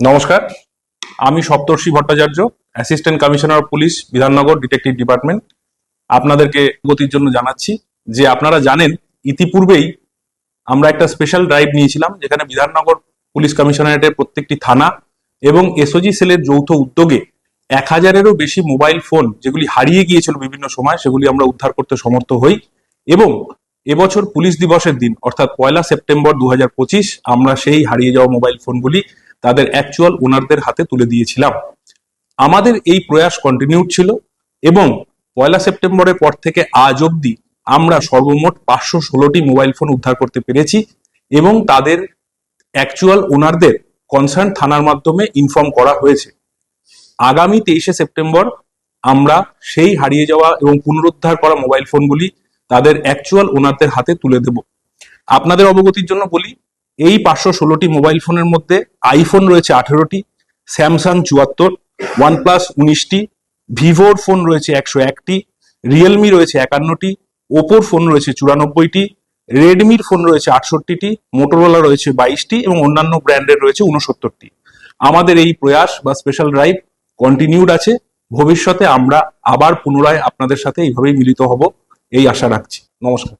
নমস্কার, আমি Saptarshi Bhattacharya, assistant commissioner of police, Bidhannagar detective department. আপনাদেরকে অবগতির জন্য জানাচ্ছি যে আপনারা জানেন ইতিপূর্বেই আমরা একটা স্পেশাল ড্রাইভ নিয়েছিলাম, যেখানে বিধাননগর পুলিশ কমিশনারেটের প্রত্যেকটি থানা এবং এসওজি সেলের যৌথ উদ্যোগে 1000-এরও বেশি মোবাইল ফোন যেগুলি হারিয়ে গিয়েছিল বিভিন্ন সময়, সেগুলি আমরা উদ্ধার করতে সমর্থ হই। এবং এবছর পুলিশ দিবসের দিন অর্থাৎ 1 সেপ্টেম্বর 2025 আমরা সেই হারিয়ে যাওয়া মোবাইল ফোনগুলি তাদের অ্যাকচুয়াল ওনারদের হাতে তুলে দিয়েছিলাম। আমাদের এই প্রয়াস কন্টিনিউড ছিল এবং 1 সেপ্টেম্বরের পর থেকে আজ অবধি আমরা সর্বমোট 516টি মোবাইল ফোন উদ্ধার করতে পেরেছি এবং তাদের অ্যাকচুয়াল ওনারদের কনসার্ন থানার মাধ্যমে ইনফর্ম করা হয়েছে। আগামী 23 সেপ্টেম্বর আমরা সেই হারিয়ে যাওয়া এবং পুনরুদ্ধার করা মোবাইল ফোনগুলি তাদের অ্যাকচুয়াল ওনারদের হাতে তুলে দেব। আপনাদের অবগতির জন্য বলি, এই 516টি মোবাইল ফোনের মধ্যে আইফোন রয়েছে 18টি, স্যামসাং 74, ওয়ানপ্লাস 19টি, ভিভোর ফোন রয়েছে 101টি, রিয়েলমি রয়েছে 51টি, ওপোর ফোন রয়েছে 94টি, রেডমির ফোন রয়েছে 68টি, মোটোরোলা রয়েছে 22টি এবং অন্যান্য ব্র্যান্ডের রয়েছে 69টি। আমাদের এই প্রয়াস বা স্পেশাল ড্রাইভ কন্টিনিউড আছে। ভবিষ্যতে আমরা আবার পুনরায় আপনাদের সাথে এইভাবেই মিলিত হব, এই আশা রাখছি। নমস্কার।